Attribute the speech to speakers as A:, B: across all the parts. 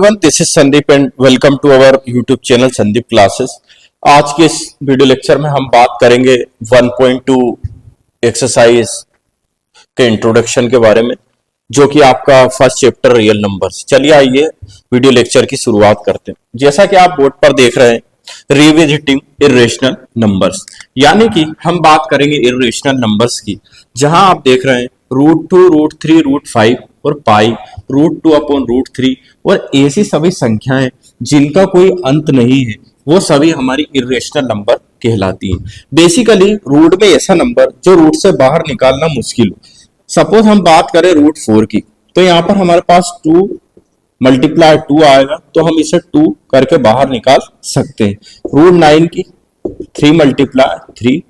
A: everyone, this is Sandeep and welcome to our YouTube channel Sandeep classes. आज के इस video lecture में हम बात करेंगे 1.2 एक्सरसाइज के इंट्रोडक्शन के बारे में, जो कि आपका फर्स्ट चैप्टर रियल नंबर्स। चलिए आइए वीडियो लेक्चर की शुरुआत करते हैं। जैसा कि आप बोर्ड पर देख रहे हैं, रिविजिटिंग इर्रेशनल नंबर्स, यानी कि हम बात करेंगे इर्रेशनल नंबर्स की, जहां आप देख रहे हैं √2, √3, √5 और पाई, √2/√3 और ऐसी सभी संख्याएं जिनका कोई अंत नहीं है, वो सभी हमारी इर्रेशनल नंबर कहलाती हैं। बेसिकली रूट में ऐसा नंबर जो रूट से बाहर निकालना मुश्किल हो। सपोज हम बात करें √4 की, तो यहाँ पर हमारे पास 2 मल्टीप्लाई 2 आएगा, तो हम इसे 2 करके बाहर निकाल सकते हैं। √9 की 3 मल्टीप्लाई 3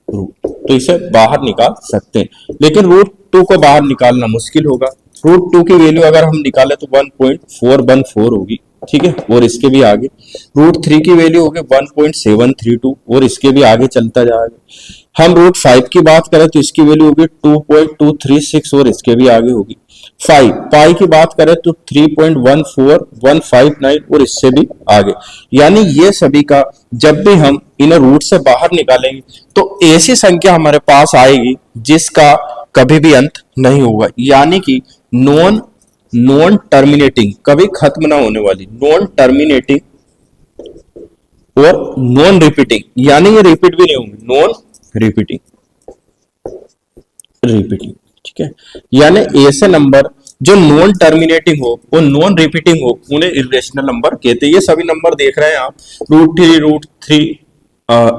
A: रूट, तो इसे बाहर निकाल सकते हैं। लेकिन √2 को बाहर निकालना मुश्किल होगा। √2 की वैल्यू अगर हम निकालें तो 1.414 होगी, ठीक है, और इसके भी आगे। √3 की वैल्यू होगी 1.732 और इसके भी आगे चलता जाएगा। हम √5 की बात करें तो इसकी वैल्यू होगी 2.236 और इसके भी आगे होगी। पाई की बात करें तो 3.14159 और इससे भी आगे। यानी ये सभी का जब भी हम इन्हें रूट से बाहर निकालेंगे तो ऐसी संख्या हमारे पास आएगी जिसका कभी भी अंत नहीं होगा, यानी कि नॉन टर्मिनेटिंग, कभी खत्म ना होने वाली, नॉन टर्मिनेटिंग और नॉन रिपीटिंग, यानी ये रिपीट भी नहीं होंगे, नॉन रिपीटिंग, ठीक है। यानी ऐसे नंबर जो नॉन टर्मिनेटिंग हो और नॉन रिपीटिंग हो, उन्हें इर्रेशनल नंबर कहते हैं। ये सभी नंबर देख रहे हैं आप, √3,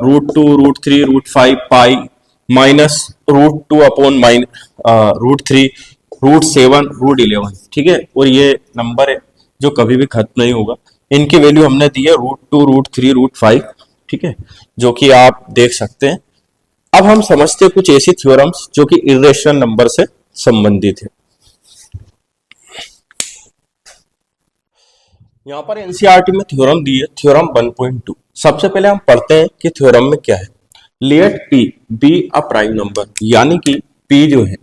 A: √2, √3, √5, पाई, माइनस √2/√3, √7, √11, ठीक है। और ये नंबर है जो कभी भी खत्म नहीं होगा। इनकी वैल्यू हमने दी है √2, √3, √5, ठीक है, जो कि आप देख सकते हैं। अब हम समझते हैं कुछ ऐसी थ्योरम्स जो कि इर्रेशनल नंबर से संबंधित है। यहां पर एनसीईआरटी में थ्योरम दी है, थ्योरम 1.2। सबसे पहले हम पढ़ते हैं कि थ्योरम में क्या है। Let P be a prime number, यानी कि P जो है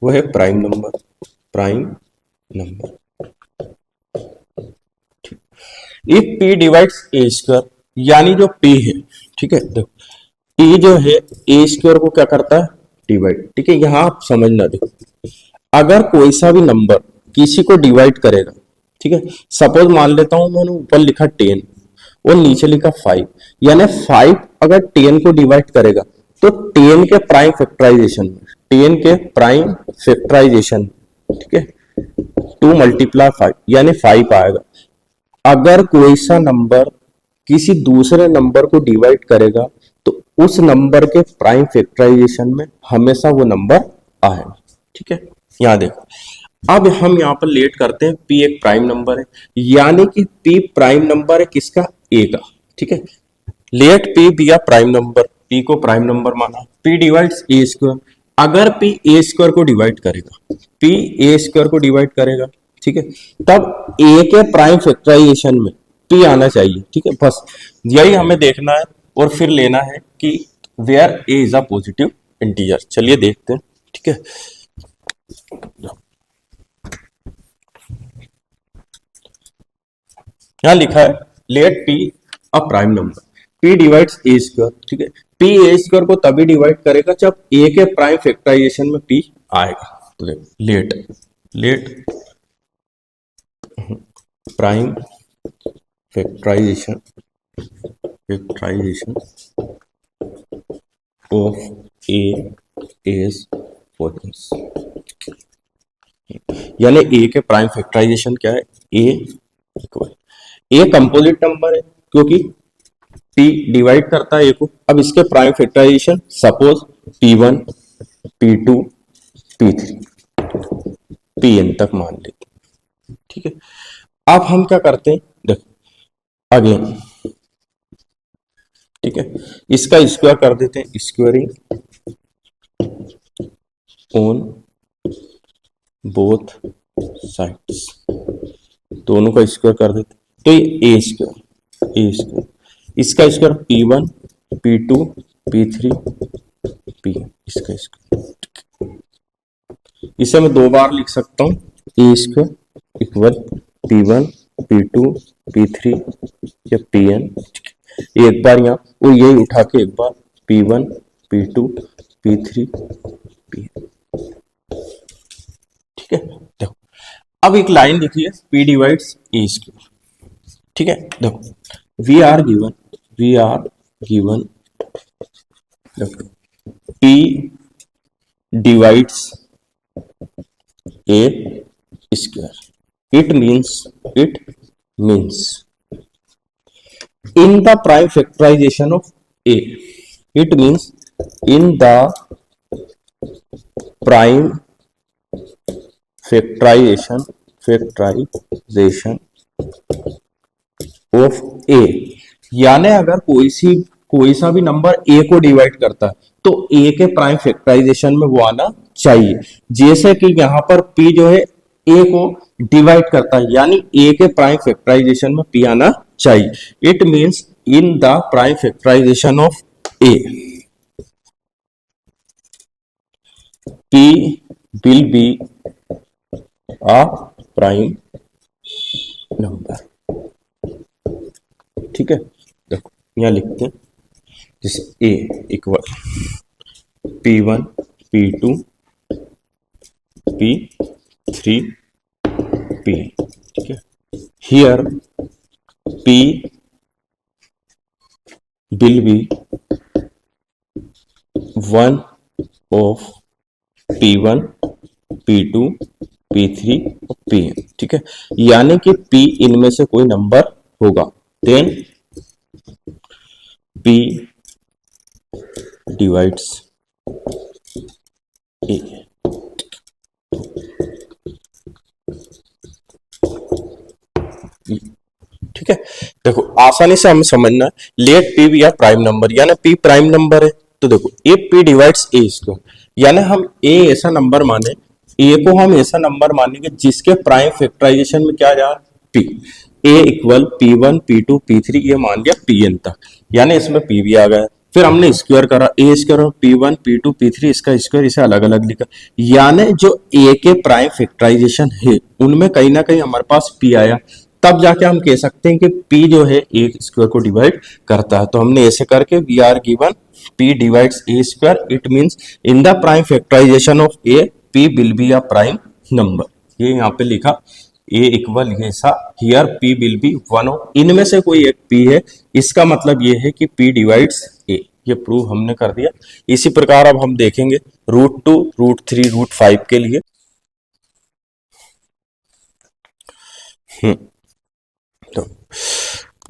A: वो है prime number, if P divides A², यानी जो P है, ठीक है, देखो P जो है A² को क्या करता है, डिवाइड, ठीक है। यहां आप समझना, देखो अगर कोई सा भी नंबर किसी को डिवाइड करेगा, ठीक है, सपोज मान लेता हूं मैंने ऊपर लिखा 10 और नीचे लिखा 5, यानी 5 अगर 10 को डिवाइड करेगा तो 10 के प्राइम फैक्टराइजेशन में, 10 के प्राइम फैक्टराइजेशन, ठीक है, 2 मल्टीप्लाई 5 यानी 5 आएगा। अगर कोई सा नंबर किसी दूसरे नंबर को डिवाइड करेगा तो उस नंबर के प्राइम फैक्टराइजेशन में हमेशा वो नंबर आएगा, ठीक है। यहां देखो, अब हम यहां पर लेट करते हैं, P एक प्राइम नंबर है, यानी कि P प्राइम नंबर है किसका, A का, ठीक है। Let P be a prime number, P को प्राइम नंबर माना, P डिवाइड्स A²। अगर P A² को डिवाइड करेगा, P A² को डिवाइड करेगा, ठीक है, तब A के प्राइम फैक्टराइजेशन में P आना चाहिए, ठीक है। बस यही हमें देखना है और फिर लेना है कि where A is a positive integer. चलिए देखते हैं, ठीक है। यहां लिखा है let P a prime number, P divides A², ठीक है। P A² को तभी डिवाइड करेगा जब A के प्राइम फैक्टराइजेशन में P आएगा। तो let prime factorisation of A is positive, यानी A के प्राइम फैक्टराइजेशन क्या है, A कंपोजिट नंबर है क्योंकि P डिवाइड करता है A को। अब इसके prime factorisation suppose P1, P2, P3, Pn तक मान लेते, ठीक है। अब हम क्या करते हैं, देखो अगेन, ठीक है, इसका स्क्वायर कर देते हैं, स्क्वायरिंग ऑन बोथ साइड्स, दोनों का स्क्वायर कर देते हैं, तो ये A², इसका square P1, P2, P3, P, इसका स्क्वायर, इसे मैं 2 बार लिख सकता हूं, A² equal P1 P2 P3 या Pn, एक बार यहाँ और यही उठा के एक बार P1 P2 P3 Pn, ठीक है। देखो अब एक लाइन लिखिए P डिवाइड्स ए स्क्वायर, ठीक है। देखो we are given P divides A square, it means in the prime factorization of a, it means in the prime factorization of a, यानी अगर कोई सा भी नंबर a को डिवाइड करता है तो a के प्राइम फैक्टराइजेशन में वो आना चाहिए। जैसे कि यहाँ पर p जो है a को डिवाइड करता है, यानी a के प्राइम फैक्टराइजेशन में p आना चाहिए। It means in the prime factorisation of a, p will be a prime number, ठीक है। देखो यहाँ लिखते हैं जैसे a equal P1 P2 P3 P, ठीक है। Here P will be one of P1 P2 P3 और Pn, ठीक है। यानी कि P इनमें से कोई नंबर होगा, देन P डिवाइड्स A, ठीक है। देखो आसानी से हमें समझना है, लेट P भी या प्राइम नंबर, यानी P प्राइम नंबर है तो देखो ए P डिवाइड्स A इसको, यानी हम A ऐसा नंबर माने, A को हम ऐसा नंबर मानेंगे जिसके प्राइम फैक्टराइजेशन में क्या जा P, A equal P1 P2 P3 ये मान लिया Pn तक, यानी इसमें P भी आ गया। फिर हमने स्क्वायर करा A square P1 P2 P3 इसका स्क्वायर, इसे अलग अलग लिखा, यानी जो A के प्राइम फैक्टराइजेशन है उनमें कहीं ना कहीं हमारे पास P आया, तब जाके हम कह सकते हैं कि P जो है A स्क्वायर को डिवाइड करता है। तो हमने ऐसे करके we are given P divides A square, it means in the prime factorisation of A P will be a prime number. ये यहाँ पे लिखा A इक्वल ये सा, here P will be one of, इनमें से कोई एक P है, इसका मतलब ये है कि P डिवाइड्स A, ये प्रूव हमने कर दिया। इसी प्रकार अब हम देखेंगे √2 √3 √5 के लिए। तो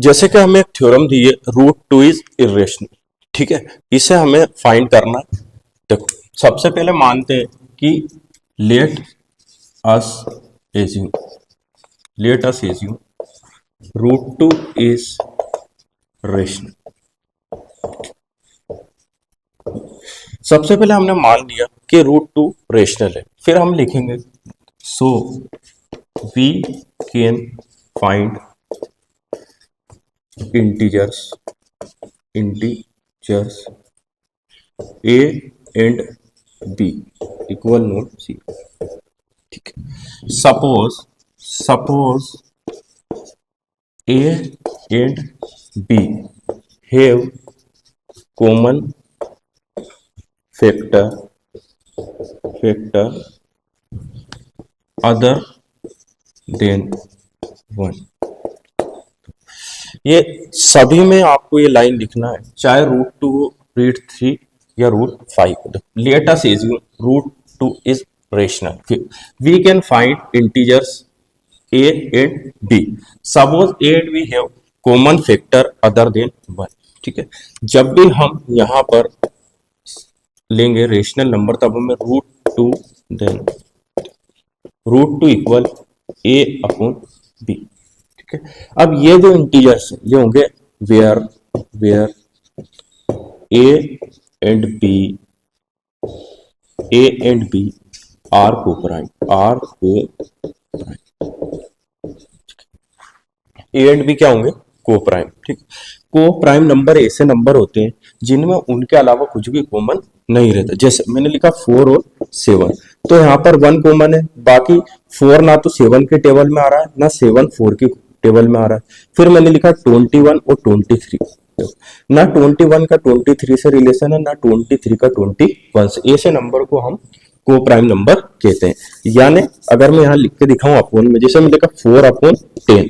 A: जैसे कि हमें एक थ्योरम दी है √2 इज इरेशनल, ठीक है, इसे हमें फाइंड करना है। देखो सबसे पहले मानते हैं कि late us assume √2 is rational. सबसे पहले हमने मान लिया कि √2 रेशनल है, फिर हम लिखेंगे so we can find integers a and b equal not c, ठीक है। Suppose a and b have common factor other than 1। ये सभी में आपको ये लाइन लिखना है, चाहे √2 √3 या √5। Let us assume √2 is rational, we can find integers a and b, suppose a and b have common factor other than 1, ठीक है। जब भी हम यहाँ पर लेंगे रेशनल नंबर तब हमें √2 then √2 equal a upon b, ठीक है। अब ये जो इंटीजर्स ये होंगे where a and b are coprime, A and B क्या होंगे को प्राइम, ठीक। को प्राइम नंबर ऐसे नंबर होते हैं जिनमें उनके अलावा कुछ भी कॉमन नहीं रहता। जैसे मैंने लिखा 4 और 7, तो यहाँ पर 1 कॉमन है, बाकी 4 ना तो 7 के टेबल में आ रहा है ना 7 4 की टेबल में आ रहा है। फिर मैंने लिखा 21 और 23, ना 21 का 23 से रिलेशन है, ना 23 का 21 से। ऐसे नंबर को हम को प्राइम नंबर कहते हैं। यानी अगर मैं यहाँ लिख के दिखाऊं अपोन में, जैसे मैं देखा 4/10,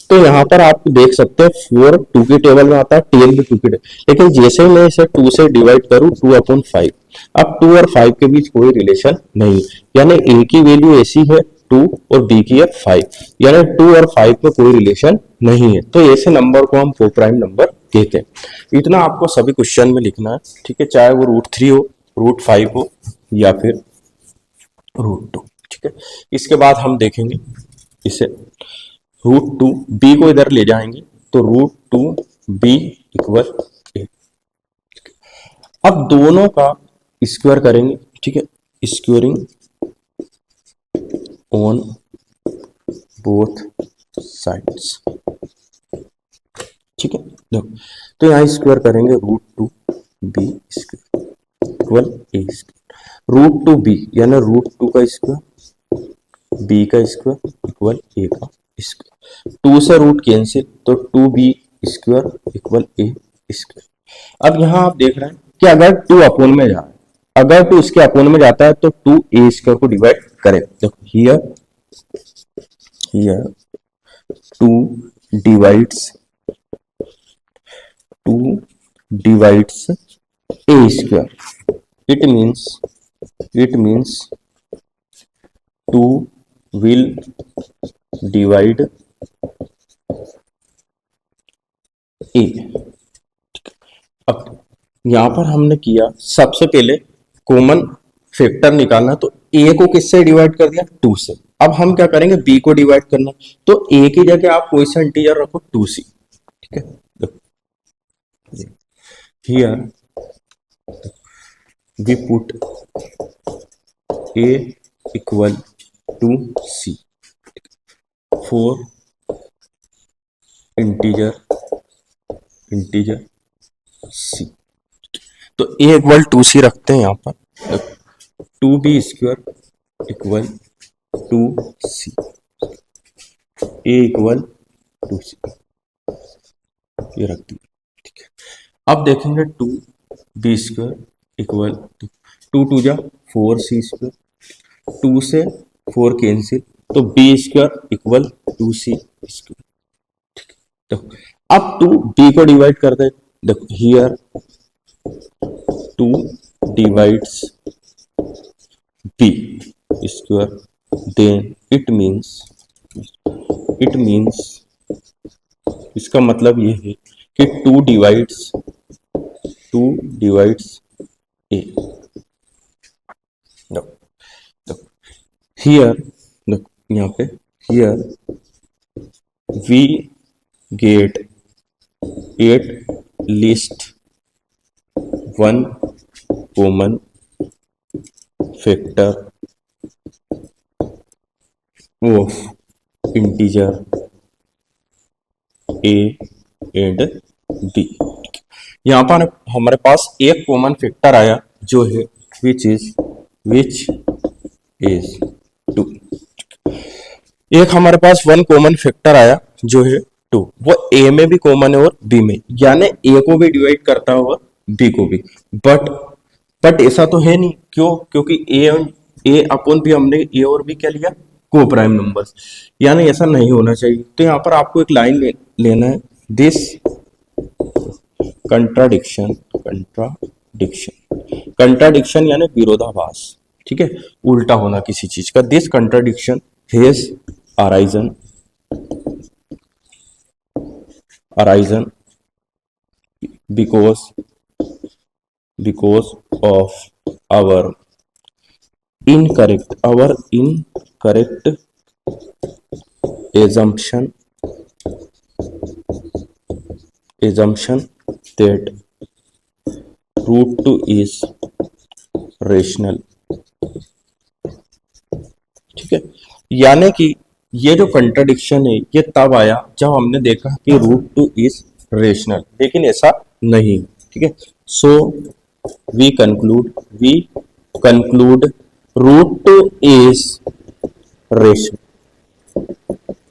A: तो यहाँ पर आप देख सकते हैं 4 2 की टेबल में आता है, 10 भी 2 की टेबल, लेकिन जैसे मैं इसे 2 से डिवाइड करूं 2/5, अब 2 और 5 के बीच कोई रिलेशन नहीं, यानी ए की वैल्यू ऐसी है 2 और बी की है 5, यानी 2 और 5 में कोई रिलेशन नहीं है। तो ऐसे नंबर को हम को प्राइम नंबर कहते हैं। इतना आपको सभी क्वेश्चन में लिखना है, ठीक है, चाहे वो √3 हो, √5 हो या फिर √2, ठीक है। इसके बाद हम देखेंगे इसे √2 बी को इधर ले जाएंगे तो √2 बी इक्वल ए। अब दोनों का स्क्वायर करेंगे, ठीक है, स्क्वायरिंग ऑन बोथ साइड्स, ठीक है। देखो तो यहाँ स्क्वायर करेंगे √2 बी स्क्वायर इक्वल ए स्क्वायर, √2 बी यानी √2 का स्क्वायर बी का स्क्वायर इक्वल ए का स्क्वायर, 2 से रूट कैंसिल तो 2b स्क्वायर इक्वल ए स्क्वायर। अब यहाँ आप देख रहे हैं कि अगर 2 अपोन में जा रहा है, अगर 2 इसके अपोन में जाता है तो 2a स्क्वायर को डिवाइड करें। देखो here 2 divides a square, it means 2 will divide a। अब यहां पर हमने किया सबसे पहले कॉमन फैक्टर निकालना, तो a को किससे डिवाइड कर दिया 2 से। अब हम क्या करेंगे b को डिवाइड करना, तो a की जगह आप कोई सा इंटीजर रखो 2c, ठीक है। Here we put a equal to c for integer c, तो a इक्वल 2c रखते हैं यहाँ पर, 2b square equal 2c, a equal 2c ये रख दिया, ठीक है। अब देखेंगे 2b स्क्वायर इक्वल 2 2 जा 4c स्क्वायर, 2 से 4 कैंसिल तो b square equal 2c square, ठीक है। देखो अब 2 b को डिवाइड कर दे, देखो here 2 divides b square, then it means इसका मतलब ये है कि 2 डिवाइड्स a। हियर यहाँ पे here we get at least 1 common factor of integer a and b। यहाँ पर हमारे पास एक कॉमन फैक्टर आया जो है विच इज 2। एक हमारे पास 1 कॉमन फैक्टर आया जो है 2, वो a में भी कॉमन है और b में, यानी a को भी डिवाइड करता है और b को भी, बट ऐसा तो है नहीं। क्यों? क्योंकि a अपॉन b हमने a और b क्या लिया को प्राइम नंबर्स, यानी ऐसा नहीं होना चाहिए। तो यहाँ पर आपको एक लाइन लेना है, दिस कंट्राडिक्शन यानी विरोधाभास, ठीक है, उल्टा होना किसी चीज का। This contradiction has arisen because of our incorrect assumption that √2 is rational, ठीक है। यानी कि ये जो कंट्राडिक्शन है ये तब आया जब हमने देखा कि √2 इज रेशनल, लेकिन ऐसा नहीं, ठीक है। So we conclude √2 is rational,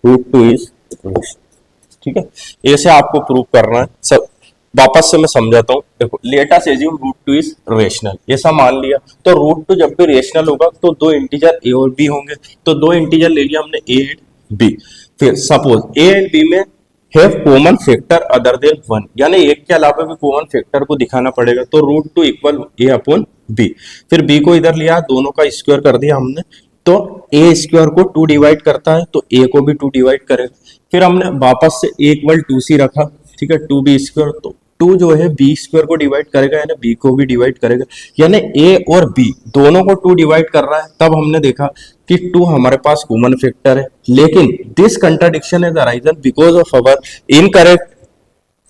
A: √2 is ठीक है, ऐसे आपको प्रूव करना है। सब वापस से मैं समझाता हूँ। देखो, let us assume root two is rational, ऐसा मान लिया तो रूट टू जब भी रेशनल होगा तो दो इंटीजर ए और बी होंगे, तो दो इंटीजर ले लिया हमने ए एंड बी। फिर सपोज ए एंड बी में have common factor other then one, यानी एक के अलावा भी कॉमन फैक्टर को दिखाना पड़ेगा, तो root two equal a upon B. फिर बी को इधर लिया, दोनों का स्क्वायर कर दिया हमने, तो ए स्क्वायर को टू डिवाइड करता है तो ए को भी टू डिवाइड करेगा। फिर हमने वापस से ए इक्वल टू सी रखा, ठीक है, टू बी स्क्वायर, तो टू जो है बी स्क्वायर को डिवाइड करेगा, यानी बी को भी डिवाइड करेगा, यानी ए और बी दोनों को टू डिवाइड कर रहा है। तब हमने देखा कि टू हमारे पास कॉमन फैक्टर है, लेकिन this contradiction is arisen because of our incorrect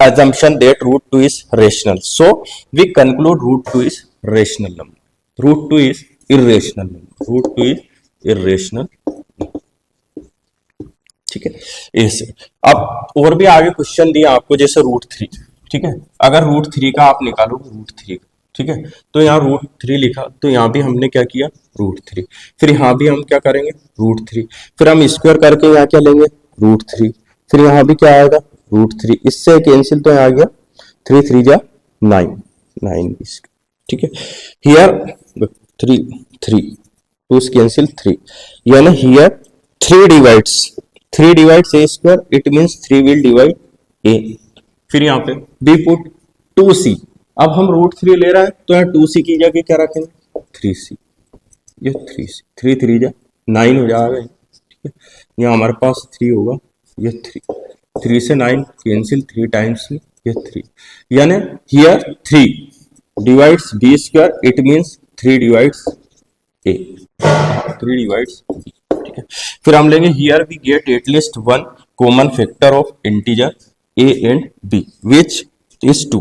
A: assumption that root 2 is rational. So we conclude root 2 is rational number. Root 2 is irrational number. Root 2 is irrational. ठीक है, ऐसे। अब और भी आगे क्वेश्चन दिया आपको, जैसे रूट थ्री, ठीक है, अगर रूट थ्री का आप निकालोगे रूट थ्री, ठीक है, तो यहाँ रूट थ्री लिखा, तो यहाँ भी हमने क्या किया, रूट थ्री। फिर यहाँ भी हम क्या करेंगे, रूट थ्री। फिर हम स्क्वायर करके यहाँ क्या लेंगे, रूट थ्री। फिर यहाँ भी क्या आएगा, रूट थ्री। इससे कैंसिल, तो यहाँ आ गया थ्री थ्री जा नाइन, नाइन, ठीक है। Here three three, two cancel three, यानी here three divides A square, it means three will divide a. फिर यहाँ पे बी पुट टू सी, अब हम रूट थ्री ले रहे हैं तो यहाँ टू सी की जगह क्या रखेंगे, थ्री सी, ये थ्री सी, थ्री थ्री जा नाइन हो जाएगा, ठीक है। यहाँ हमारे पास थ्री होगा, ये थ्री, थ्री से नाइन कैंसिल, थ्री टाइम्स ये थ्री, यानी here three divides B square, it means three divides A, three divides, ठीक है। फिर हम लेंगे here we get at least one common factor of integer A and B which is two,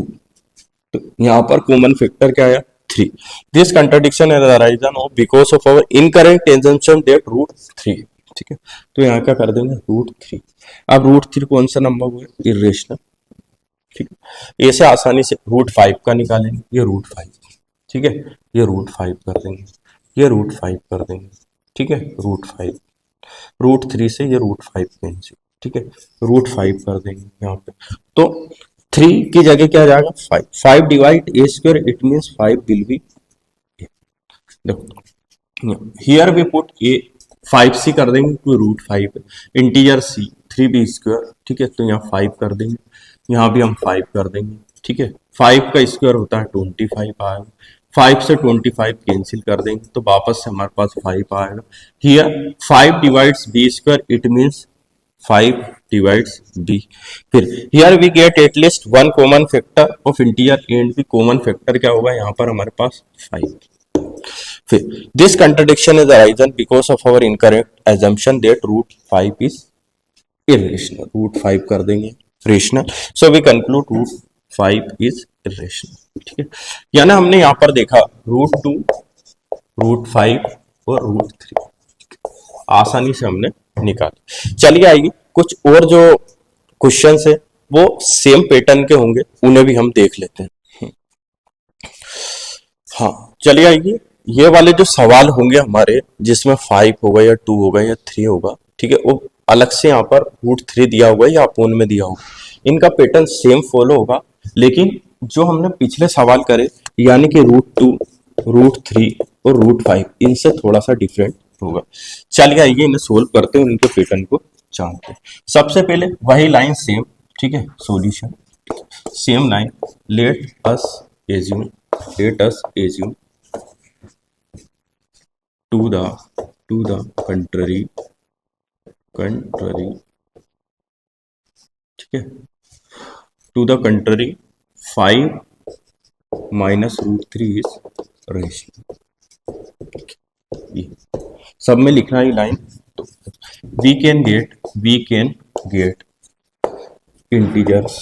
A: तो यहाँ पर कॉमन फैक्टर क्या आया, three. This contradiction is arisen of because of our incorrect assumption that root three, ठीक है, तो यहाँ क्या कर देंगे, रूट थ्री। अब रूट थ्री कौन सा नंबर हुआ, इरेशनल, ठीक है। ऐसे आसानी से रूट फाइव का निकालेंगे, ये रूट फाइव, ठीक है, ये रूट फाइव कर देंगे, ये रूट फाइव कर देंगे, ठीक है, रूट फाइव। रूट थ्री से ये रूट फाइव कैंसिल, ठीक है, रूट फाइव कर देंगे यहाँ पे, तो थ्री की जगह क्या जाएगा, five. Five divide a square, it means five will be, देखो here we put a, five c कर देंगे तो रूट फाइव है, integer c three b square, ठीक है, तो यहाँ फाइव कर देंगे, यहाँ भी हम फाइव कर देंगे, ठीक है। फाइव का स्क्वायर होता है 25 आएगा, फाइव से 25 कैंसिल कर देंगे तो वापस से हमारे पास फाइव आएगा। Here five divides B square, it means five divides b. फिर here we get at least one common factor of integer and b, common factor क्या होगा यहाँ पर हमारे पास फाइव। फिर this contradiction is arisen because of our incorrect assumption that root five is irrational, root five कर देंगे rational, so we conclude root five is irrational, ठीक है। यानी हमने यहाँ पर देखा रूट टू, रूट फाइव और रूट थ्री, आसानी से हमने निकाला। चलिए आएगी कुछ और जो क्वेश्चंस है वो सेम पैटर्न के होंगे, उन्हें भी हम देख लेते हैं। हाँ चलिए आएगी, ये वाले जो सवाल होंगे हमारे जिसमें फाइव होगा या टू होगा या थ्री होगा, ठीक है, वो अलग से यहाँ पर रूट थ्री दिया होगा या अपोन में दिया होगा, इनका पैटर्न सेम फॉलो होगा, लेकिन जो हमने पिछले सवाल करे यानी कि रूट टू, रूट थ्री और रूट फाइव, इनसे थोड़ा सा डिफरेंट होगा। चलिए आइए इन्हें सोल्व करते हैं, उनके पैटर्न को जानते हैं। सबसे पहले वही लाइन सेम, ठीक है, solution same line, late us assume to the contrary, ठीक है, to the contrary 5 minus root 3 is rational, सब में लिखना ही लाइन। तो we can get integers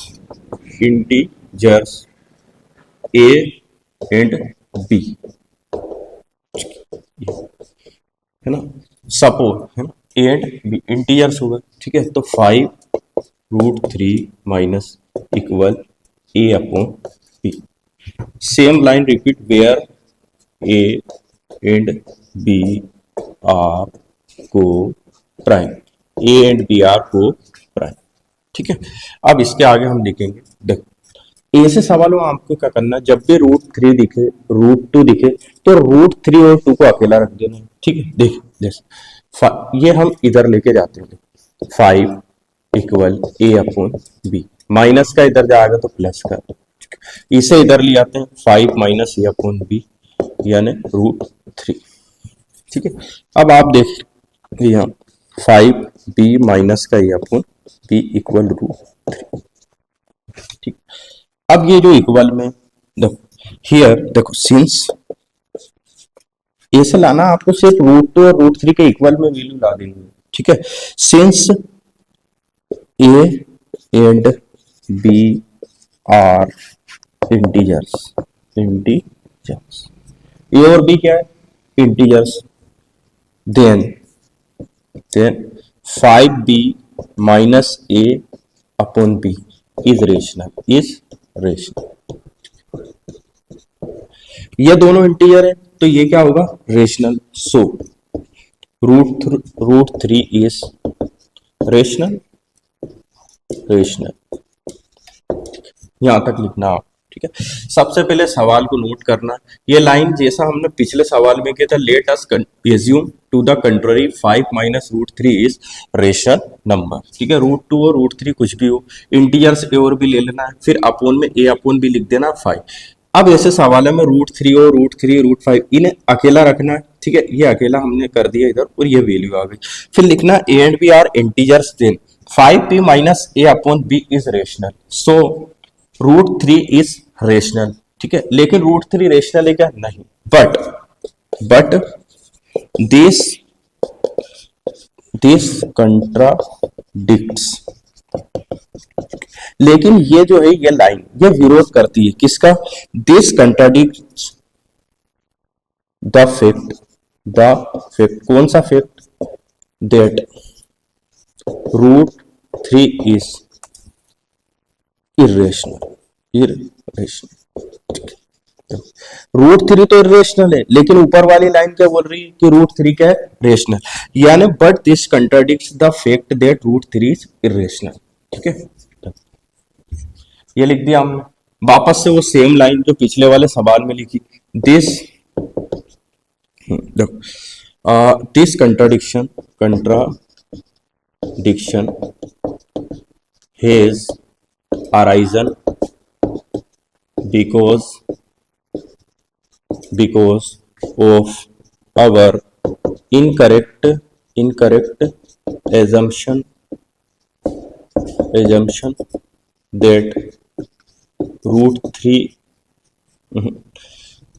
A: a and b, है ना, सपोज है ना, ए एंड बी इंटीजर्स होगा, ठीक है, तो 5 root three minus equal a upon b. Same line repeat, where a and B are coprime, A and B are coprime, ठीक है। अब इसके आगे हम लिखेंगे, देखो ऐसे सवालों में आपको क्या करना है, जब भी √3 दिखे, √2 दिखे, तो √3 और 2 को अकेला रख देना है। ठीक है, देख जैसे ये हम इधर लेके जाते हैं, 5 इक्वल A/B, माइनस का इधर जाएगा तो प्लस का, इसे इधर ले आते हैं, 5 माइनस A/B यानी √3। ठीक है, अब आप देख यहाँ 5B माइनस का A/B इक्वल √3। ठीक, अब ये जो इक्वल में देखो हियर, देखो सिंस ऐसे लाना, आपको सिर्फ √2 और √3 के इक्वल में वैल्यू ला देनी है। ठीक है, since A and B are integers, a और बी क्या है, integers, then 5B minus A/B is rational. ये दोनों इंटीजर है तो ये क्या होगा, रेशनल। सो √3 इज रेशनल, यहां तक लिखना आप। ठीक है, सबसे पहले सवाल को नोट करना, ये लाइन जैसा हमने पिछले सवाल में किया था, let us assume to the contrary 5 minus √3 is rational number. ठीक है, √2 और √3 कुछ भी हो, इंटीजर्स ए और बी ले लेना है, फिर अपोन में A/B लिख देना 5। अब ऐसे सवाल में √3 और √5 इन्हें अकेला रखना है। ठीक है, ये अकेला हमने कर दिया इधर और ये वैल्यू आ गई, फिर लिखना A and B are integers, then 5B minus A/B is rational, so √3 is rational. ठीक है, लेकिन √3 रेशनल है क्या, नहीं, बट दिस कंट्राडिक्ट्स, लेकिन ये जो है ये लाइन ये विरोध करती है किसका, दिस कंट्राडिक्ट्स द फैक्ट, कौन सा फैक्ट, दैट √3 इज इरेशनल। √3 तो इरेशनल है, लेकिन ऊपर वाली लाइन क्या बोल रही है कि √3 क्या है, रेशनल, यानी but this contradicts the fact that √3 is irrational. ठीक है, ये लिख दिया हमने। वापस से वो सेम लाइन जो पिछले वाले सवाल में लिखी, this contradiction has arisen because of our incorrect assumption that √3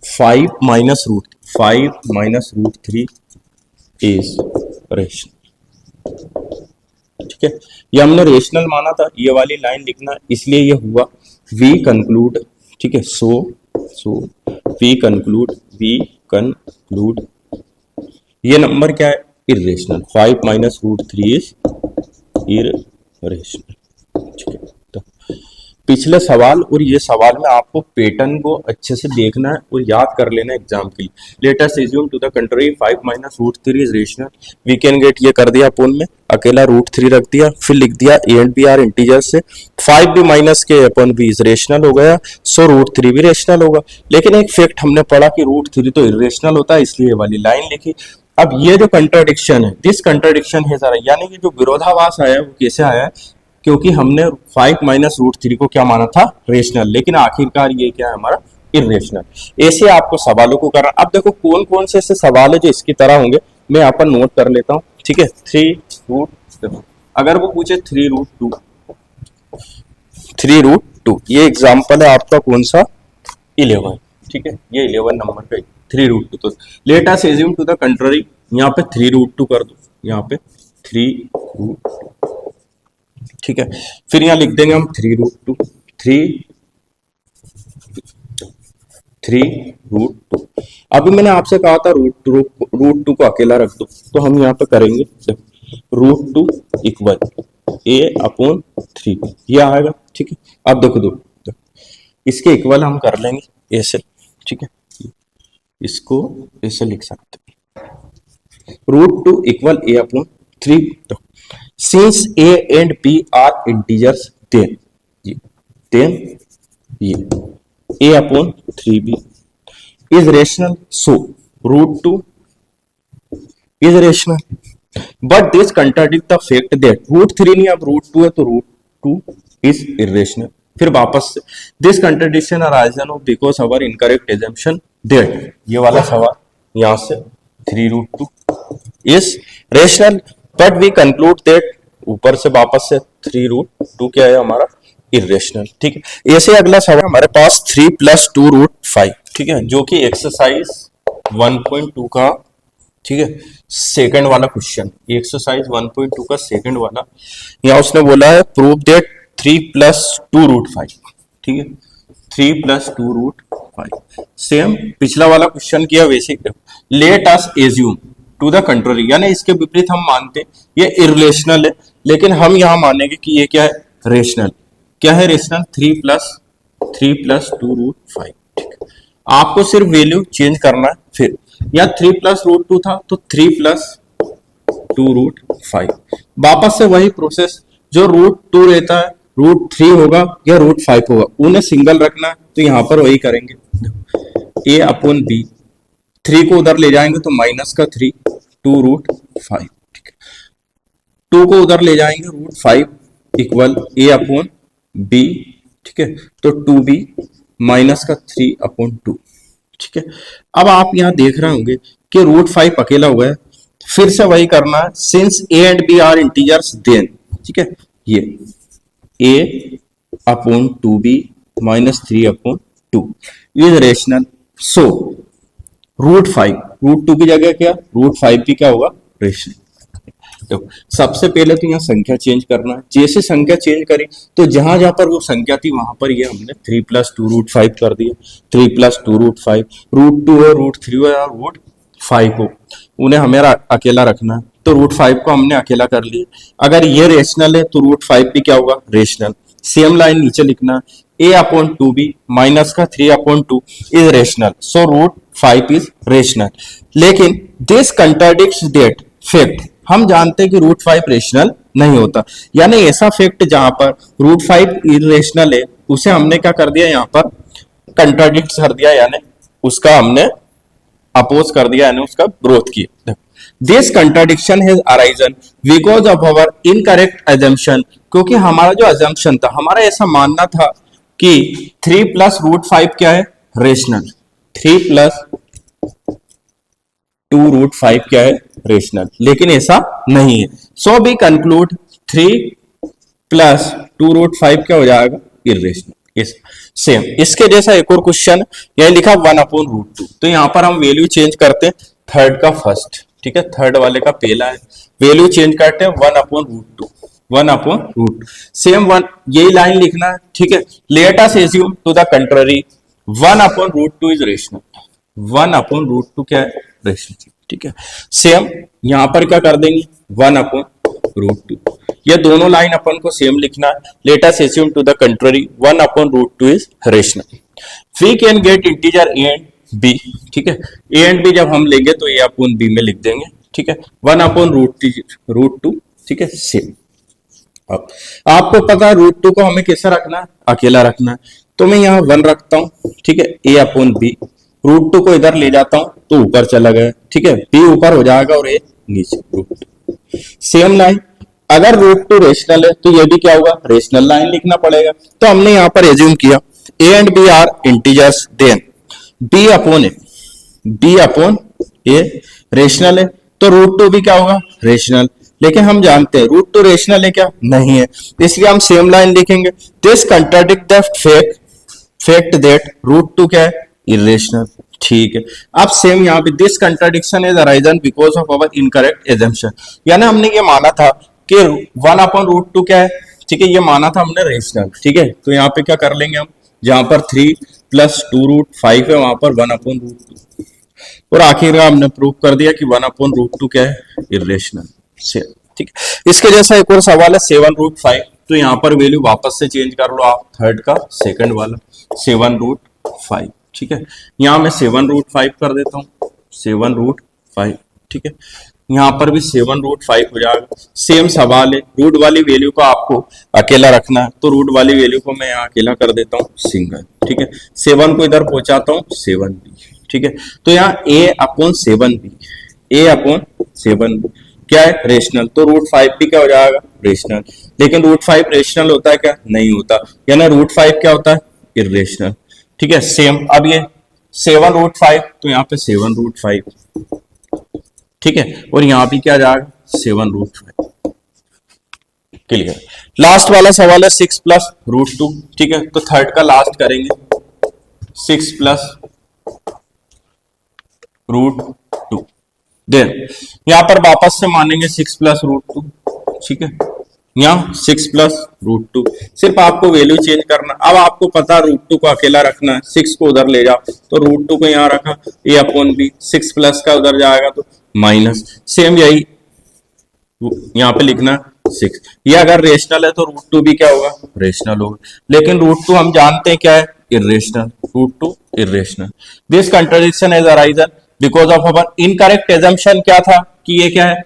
A: 5 minus √3 is rational। ठीक है, ये हमने रेशनल माना था, ये वाली लाइन लिखना, इसलिए ये हुआ। वी कंक्लूड, ठीक है, सो वी कंक्लूड ये नंबर क्या है, इरेशनल। 5 minus √3 is irrational. ठीक है, तो पिछले सवाल और ये सवाल में आपको पैटर्न को अच्छे से देखना है और याद कर लेना एग्जाम के लिए। Let us assume to the contrary 5 minus √3 is rational, we can get, ये कर दिया अपोन में, अकेला √3 रख दिया, फिर लिख दिया A and B are integer से, 5B माइनस के अपॉन B इज रेशनल हो गया, सो √3 भी रेशनल होगा। लेकिन एक फैक्ट हमने पढ़ा कि √3 तो इरेशनल होता है, इसलिए वाली लाइन लिखी। अब ये जो कंट्राडिक्शन है, दिस कंट्राडिक्शन है सारा, यानी कि जो विरोधाभास आया वो कैसे आया, क्योंकि हमने 5 माइनस √3 को क्या माना था, रेशनल, लेकिन आखिरकार ये क्या है हमारा, इरेशनल। ऐसे आपको सवालों को करना। अब देखो कौन कौन से ऐसे सवाल है जो इसकी तरह होंगे, मैं यहाँ पर नोट कर लेता हूँ। ठीक है, 3√2, अगर वो पूछे 3√2, ये एग्जाम्पल है आपका कौन सा, 11। ठीक है, ये 11 नंबर पे 3√2। तो let us assume to the contrary, यहाँ पे 3√2 कर दो, यहाँ पे 3√2। ठीक है, फिर यहाँ लिख देंगे हम 3√2, 3√2। अभी मैंने आपसे कहा था √2 को अकेला रख दो, तो हम यहाँ पे करेंगे √2 इक्वल A/3, ये आएगा। ठीक है, अब देखो इसके इक्वल हम कर लेंगे ऐसे। ठीक है, इसको ऐसे लिख सकते हैं, √2 equal A/3। Since A and B are integers then ये a upon 3b is rational, so root 2 is rational, but this contradict the fact that root 3 नहीं, अब रूट 2 है तो रूट 2 इज इरेशनल। फिर वापस से this contradiction arisen of because our incorrect assumption that, ये वाला सवाल यहां से 3 root 2 is rational, but we conclude that, ऊपर से वापस से 3 रूट 2 क्या है हमारा, इरेशनल। ठीक है, ऐसे अगला सवाल हमारे पास 3 + 2 रूट 5, ठीक है, जो कि एक्सरसाइज 1.2 का, ठीक है, सेकंड वाला क्वेश्चन, एक्सरसाइज 1.2 का सेकंड वाला। यहां उसने बोला है प्रूव दैट 3 + 2 रूट 5, ठीक है, 3 + 2 रूट 5 सेम पिछला वाला क्वेश्चन किया वैसे। Let us assume to the contrary, यानी इसके विपरीत हम मानते ये इररेशनल है, लेकिन हम यहां मानेंगे कि ये क्या है, रेशनल। क्या है रेशनल, 3 + 2 रूट 5, ठीक है। आपको सिर्फ वैल्यू चेंज करना है। फिर या 3 + रूट 2 था तो 3 + 2 रूट 5, वापस से वही प्रोसेस, जो रूट 2 रहता है रूट 3 होगा या रूट 5 होगा, उन्हें सिंगल रखना है, तो यहां पर वही करेंगे, a अपॉन b, 3 को उधर ले जाएंगे तो -3 2 रूट 5, ठीक है, 2 को उधर ले जाएंगे root 5 equal a upon b, ठीक है, तो 2b -3 अपॉन 2, ठीक है। अब आप यहां देख रहे होंगे कि रूट 5 अकेला हुआ है, फिर से वही करना है, since a and b are integers then, ठीक है, ये a upon 2b -3 upon 2 is rational, so root 2 की जगह क्या, रूट 5 भी क्या होगा, रेशनल। तो सबसे पहले तो यहाँ संख्या चेंज करना है, जैसे संख्या चेंज करी तो जहां जहां पर वो संख्या थी वहां पर ये हमने 3 + 2 रूट 5 कर दिया, 3 + 2 रूट 5, रूट 2 और रूट 3 और रूट 5 को उन्हें हमें अकेला रखना है, तो रूट 5 को हमने अकेला कर लिया। अगर ये रेशनल है तो रूट 5 भी क्या होगा, रेशनल। सेम लाइन नीचे लिखना, a upon 2b -3 upon 2 is rational, so root 5 is rational. लेकिन दिस कंट्राडिक्ट्स दैट फैक्ट, हम जानते हैं कि रूट 5 रेशनल नहीं होता, यानी ऐसा फैक्ट जहां पर रूट 5 इरेशनल है उसे हमने क्या कर दिया, यहां पर कंट्राडिक्ट कर दिया, यानी उसका हमने अपोज कर दिया, यानी उसका विरोध किया। This contradiction has arisen because of our incorrect assumption, क्योंकि हमारा जो अजम्पशन था, हमारा ऐसा मानना था कि 3 + रूट 5 क्या है, रेशनल, 3 + 2 रूट 5 क्या है, रेशनल, लेकिन ऐसा नहीं है। सो वी कंक्लूड 3 + 2 रूट 5 क्या हो जाएगा, इरेशनल। सेम इसके जैसा एक और क्वेश्चन यह लिखा 1 अपॉन रूट 2, तो यहां पर हम वैल्यू चेंज करते हैं, थर्ड का फर्स्ट, ठीक है, थर्ड वाले का पहला है, वैल्यू चेंज करते हैं 1 upon root 2, 1 upon root, same 1, यही लाइन लिखना है, ठीक है। Let us assume to the contrary 1 upon root 2 is rational, 1 upon root 2 क्या है, रेशनल, ठीक है। सेम यहां पर क्या कर देंगे, 1 अपॉन रूट 2, ये दोनों लाइन अपन को सेम लिखना है। Let us assume to the contrary 1 upon root 2 is rational. We can get integer a and b, ठीक है, a एंड b जब हम लेंगे तो a अपॉन b में लिख देंगे, ठीक है, 1 अपॉन रूट 2, ठीक है, सेम। अब आपको पता है रूट 2 को हमें कैसे रखना है, अकेला रखना है, तो मैं यहाँ 1 रखता हूं, ठीक है, a अपॉन b, रूट 2 को इधर ले जाता हूं तो ऊपर चला गया, ठीक है, b ऊपर हो जाएगा और a नीचे, रूट 2। सेम लाइन, अगर रूट 2 रेशनल है तो ये भी क्या होगा, रेशनल लाइन लिखना पड़ेगा। तो हमने यहां पर एज्यूम किया a and b are integers, then b upon a rational है, तो रूट 2 भी क्या होगा, रेशनल। लेकिन हम जानते हैं रूट 2 रेशनल है क्या, नहीं है, इसलिए हम सेम लाइन लिखेंगे, this contradict the fact that root 2 क्या है, इरेशनल, ठीक है। अब सेम यहाँ पे this contradiction is arisen because of our incorrect assumption, यानी हमने ये माना था कि 1 अपॉन रूट 2 क्या है, ठीक है, ये माना था हमने रेशनल, ठीक है, तो यहाँ पे क्या कर लेंगे हम, जहां पर 3 + 2 रूट 5 है वहां पर 1 अपॉन रूट 2, और आखिरकार हमने प्रूव कर दिया कि 1 अपॉन रूट 2 क्या है, इरेशनल, ठीक है। इसके जैसा एक और सवाल है 7 रूट 5, तो यहाँ पर वैल्यू वापस से चेंज कर लो आप, थर्ड का सेकंड वाला 7 रूट 5, ठीक है, यहां मैं 7 रूट 5 कर देता हूं, 7 रूट 5, ठीक है। यहाँ पर भी 7√5 हो जाएगा। सेम सवाल है, रूट वाली वैल्यू को आपको अकेला रखना है, तो रूट वाली वैल्यू को मैं यहाँ अकेला कर देता हूँ सिंगल, ठीक है। 7 को इधर पहुंचाता हूँ 7b, ठीक है। तो यहाँ a/7b, a/7b क्या है, रेशनल, तो √5 भी क्या हो जाएगा, रेशनल। लेकिन √5 रेशनल होता है क्या, नहीं होता, यानी √5 क्या होता है, इर्रेशनल, ठीक है। सेम अब ये 7√5, तो यहाँ पे 7√5, ठीक है, और यहाँ भी क्या जाएगा 7√5, क्लियर। लास्ट वाला सवाल है 6 + √2, ठीक है। तो थर्ड का लास्ट करेंगे, 6 + √2, देन यहां पर वापस से मानेंगे 6 + √2, ठीक है। यहाँ 6 + √2, सिर्फ आपको वैल्यू चेंज करना। अब आपको पता √2 को अकेला रखना है, 6 को उधर ले जाओ, तो √2 को यहाँ रखा, a/b, 6 प्लस का उधर जाएगा तो माइनस, सेम यही यहाँ पे लिखना 6। ये अगर रेशनल है तो √2 भी क्या होगा, रेशनल होगा। लेकिन √2 हम जानते हैं क्या है, irrational, √2 irrational. This contradiction is arisen because of our incorrect assumption क्या था कि ये क्या है,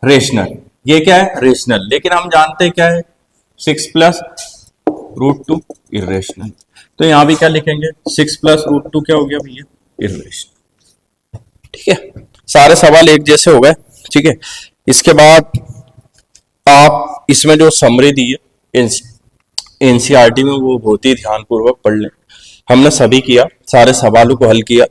A: रेशनल, ये क्या है, रेशनल। लेकिन हम जानते हैं क्या है, 6 + √2 इर्रेशनल। तो यहां भी क्या लिखेंगे, 6 + √2 क्या हो गया भैया, इर्रेशनल, ठीक है। सारे सवाल एक जैसे हो गए, ठीक है। इसके बाद आप इसमें जो समरी दी है एनसीईआरटी में, वो बहुत ही ध्यानपूर्वक पढ़ लें। हमने सभी किया, सारे सवालों को हल किया।